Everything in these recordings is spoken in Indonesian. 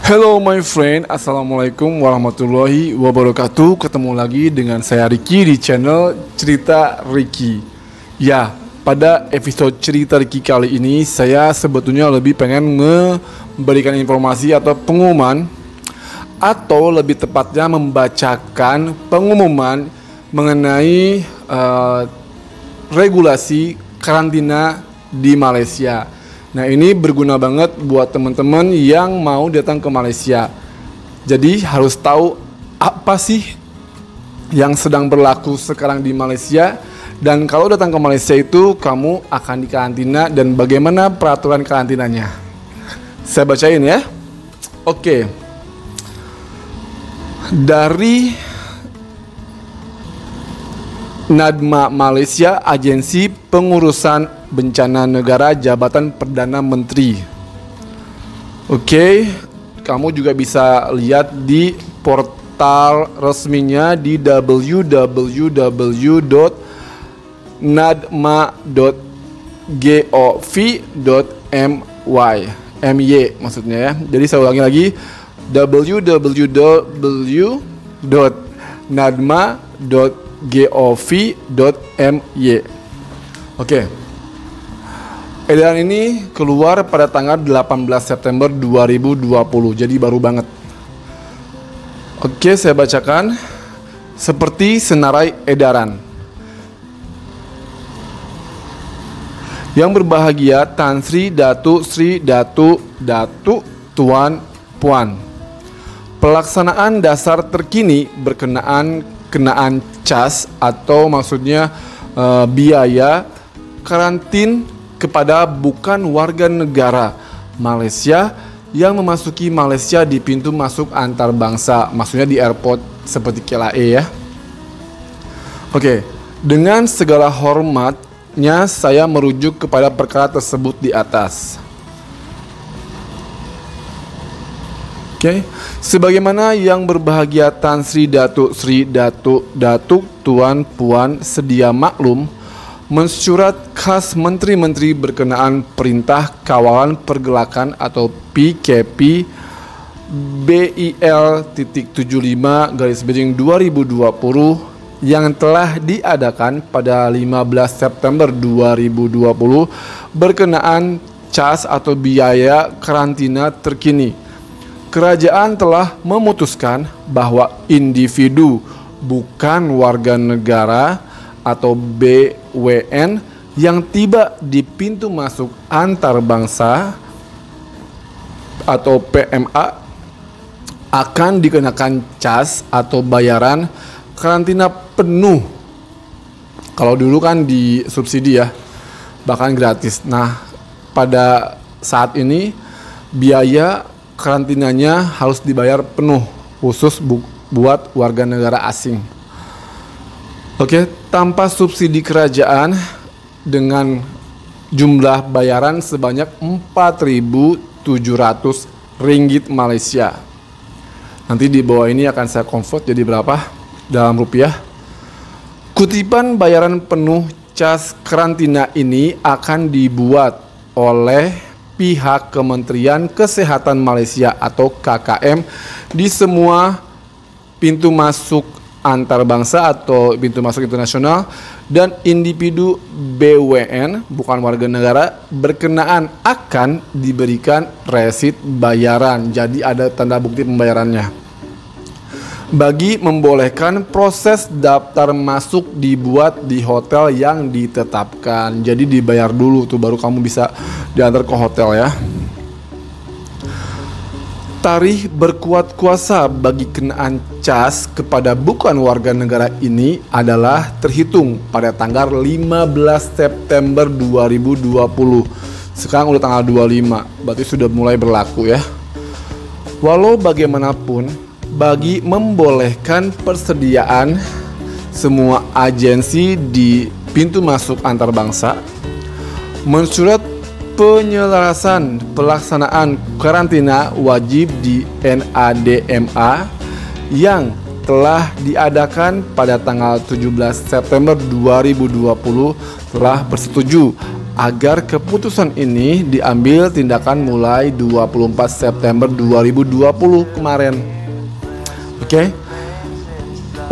Hello my friend, Assalamualaikum warahmatullahi wabarakatuh. Ketemu lagi dengan saya Ricky di channel Cerita Ricky. Ya, pada episode Cerita Ricky kali ini saya sebetulnya lebih pengen memberikan informasi atau pengumuman, atau lebih tepatnya membacakan pengumuman mengenai regulasi karantina di Malaysia. Nah, ini berguna banget buat teman-teman yang mau datang ke Malaysia. Jadi harus tahu apa sih yang sedang berlaku sekarang di Malaysia, dan kalau datang ke Malaysia itu kamu akan dikarantina dan bagaimana peraturan karantinanya. Saya bacain ya. Oke. Dari NADMA Malaysia, Agensi Pengurusan Bencana Negara, Jabatan Perdana Menteri. Oke, kamu juga bisa lihat di portal resminya di www.nadma.gov.my maksudnya ya. Jadi saya ulangi lagi, www.nadma.gov.my. Oke. Edaran ini keluar pada tanggal 18 September 2020, jadi baru banget. Oke, saya bacakan seperti senarai edaran. Yang berbahagia Tan Sri, Datuk Sri, Datuk, Tuan, Puan. Pelaksanaan dasar terkini berkenaan CAS atau maksudnya biaya karantin kepada bukan warga negara Malaysia yang memasuki Malaysia di pintu masuk antar bangsa, maksudnya di airport seperti KLIA ya. Oke, dengan segala hormatnya saya merujuk kepada perkara tersebut di atas. Oke, sebagaimana yang berbahagia Tan Sri, Datuk Sri, Datuk, Tuan, Puan sedia maklum, mensurat khas menteri-menteri berkenaan Perintah Kawalan Pergerakan atau PKP BIL.75/2020 yang telah diadakan pada 15 September 2020 berkenaan CAS atau biaya karantina terkini. Kerajaan telah memutuskan bahwa individu bukan warga negara atau BWN yang tiba di pintu masuk antar bangsa atau PMA akan dikenakan CAS atau bayaran karantina penuh. Kalau dulu kan disubsidi ya, bahkan gratis. Nah, pada saat ini biaya karantinanya harus dibayar penuh, khusus buat warga negara asing. Oke, tanpa subsidi kerajaan dengan jumlah bayaran sebanyak 4.700 ringgit Malaysia. Nanti di bawah ini akan saya convert jadi berapa dalam rupiah. Kutipan bayaran penuh CAS karantina ini akan dibuat oleh pihak Kementerian Kesehatan Malaysia atau KKM di semua pintu masuk antar bangsa atau pintu masuk internasional, dan individu BWN bukan warga negara berkenaan akan diberikan resit bayaran. Jadi ada tanda bukti pembayarannya. Bagi membolehkan proses daftar masuk dibuat di hotel yang ditetapkan. Jadi dibayar dulu tuh baru kamu bisa diantar ke hotel ya. Tarikh berkuat kuasa bagi kenaan CAS kepada bukan warga negara ini adalah terhitung pada tanggal 15 September 2020. Sekarang udah tanggal 25, berarti sudah mulai berlaku ya. Walau bagaimanapun, bagi membolehkan persediaan semua agensi di pintu masuk antar bangsa, mensurat penyelarasan pelaksanaan karantina wajib di NADMA yang telah diadakan pada tanggal 17 September 2020 telah bersetuju agar keputusan ini diambil tindakan mulai 24 September 2020 kemarin. Oke.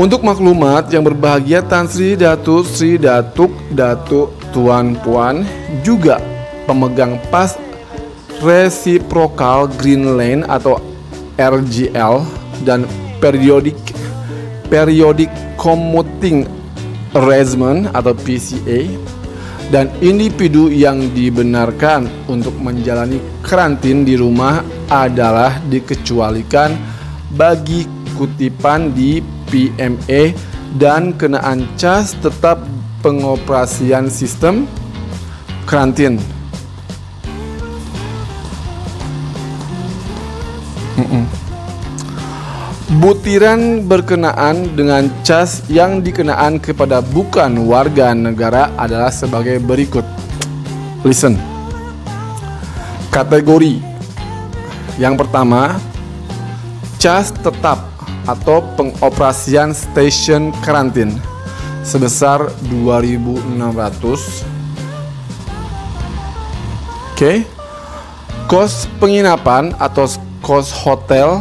Untuk maklumat yang berbahagia, Tan Sri Datuk Sri Datuk Tuan Puan juga pemegang pas reciprocal Green Line atau RGL dan periodic commuting arrangement atau PCA, dan individu yang dibenarkan untuk menjalani karantin di rumah adalah dikecualikan bagi kutipan di PMA dan kenaan cas tetap pengoperasian sistem karantin. Butiran berkenaan dengan cas yang dikenaan kepada bukan warga negara adalah sebagai berikut. Listen. Kategori yang pertama, cas tetap atau pengoperasian stasiun karantin sebesar 2.600. Oke. Kos penginapan atau kos hotel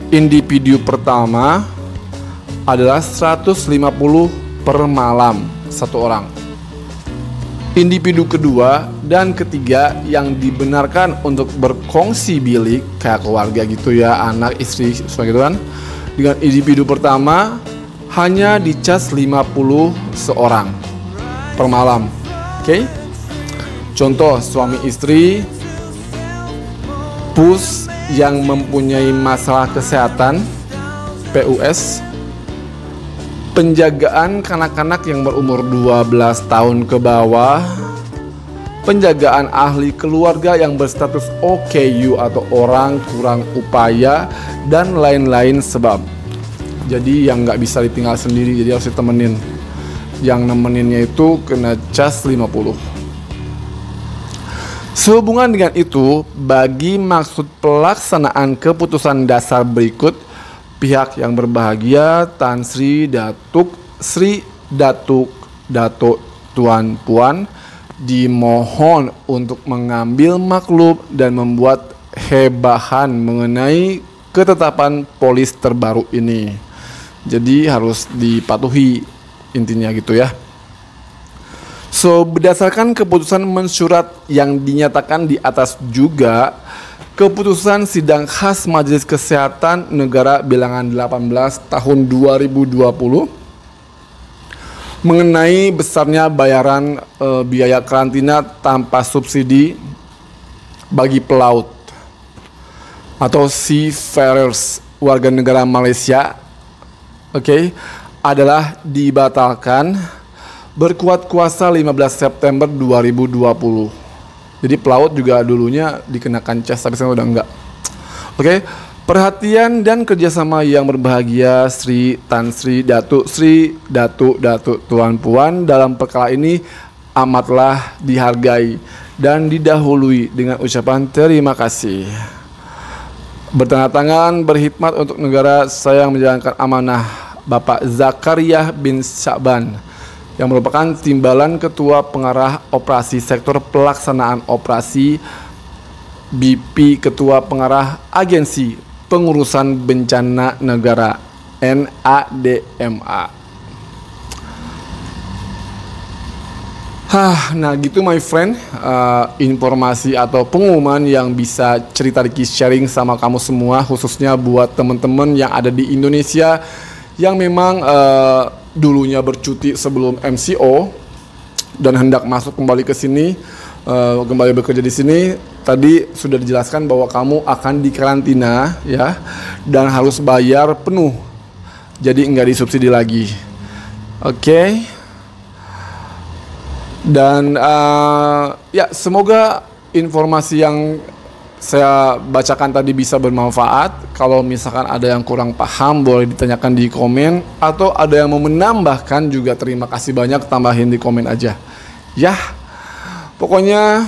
individu pertama adalah 150 per malam satu orang. Individu kedua dan ketiga yang dibenarkan untuk berkongsi bilik kayak keluarga gitu ya, anak, istri, suami gitu kan, dengan individu pertama hanya dicas 50 seorang per malam. Oke? Contoh suami istri PUS yang mempunyai masalah kesehatan, PUS, penjagaan kanak-kanak yang berumur 12 tahun ke bawah, penjagaan ahli keluarga yang berstatus OKU atau orang kurang upaya, dan lain-lain sebab. Jadi yang nggak bisa ditinggal sendiri, jadi harus ditemenin. Yang nemeninnya itu kena cas 50. Sehubungan dengan itu, bagi maksud pelaksanaan keputusan dasar berikut, pihak yang berbahagia Tan Sri Datuk Tuan Puan dimohon untuk mengambil maklum dan membuat hebahan mengenai ketetapan polis terbaru ini. Jadi harus dipatuhi intinya gitu ya. So, berdasarkan keputusan mensurat yang dinyatakan di atas juga, keputusan Sidang Khas Majelis Kesehatan Negara Bilangan 18 tahun 2020 mengenai besarnya bayaran biaya karantina tanpa subsidi bagi pelaut atau seafarers warga negara Malaysia, adalah dibatalkan berkuat kuasa 15 September 2020. Jadi pelaut juga dulunya dikenakan cas, tapi sekarang udah enggak. Perhatian dan kerjasama yang berbahagia Tan Sri Datuk Tuan Puan dalam perkara ini amatlah dihargai dan didahului dengan ucapan terima kasih. Bertanda berkhidmat untuk negara, saya menjalankan amanah Bapak Zakaria bin Sya'ban yang merupakan Timbalan Ketua Pengarah Operasi Sektor Pelaksanaan Operasi BP Ketua Pengarah Agensi Pengurusan Bencana Negara NADMA. Nah gitu my friend, informasi atau pengumuman yang bisa cerita Ricky sharing sama kamu semua, khususnya buat teman-teman yang ada di Indonesia yang memang dulunya bercuti sebelum MCO dan hendak masuk kembali ke sini, kembali bekerja di sini. Tadi sudah dijelaskan bahwa kamu akan dikarantina ya, dan harus bayar penuh, jadi nggak disubsidi lagi. Dan ya semoga informasi yang saya bacakan tadi bisa bermanfaat. Kalau misalkan ada yang kurang paham, boleh ditanyakan di komen, atau ada yang mau menambahkan juga terima kasih banyak, tambahin di komen aja ya. Pokoknya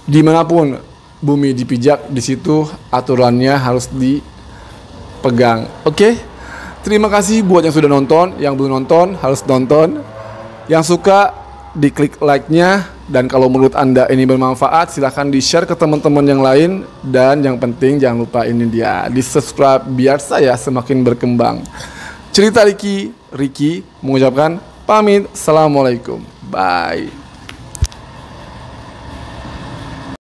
dimanapun bumi dipijak, di situ aturannya harus dipegang. Terima kasih buat yang sudah nonton, yang belum nonton harus nonton, yang suka diklik like-nya, dan kalau menurut Anda ini bermanfaat silahkan di-share ke teman-teman yang lain, dan yang penting jangan lupa ini dia, di-subscribe biar saya semakin berkembang. Cerita Ricky mengucapkan pamit. Assalamualaikum. Bye.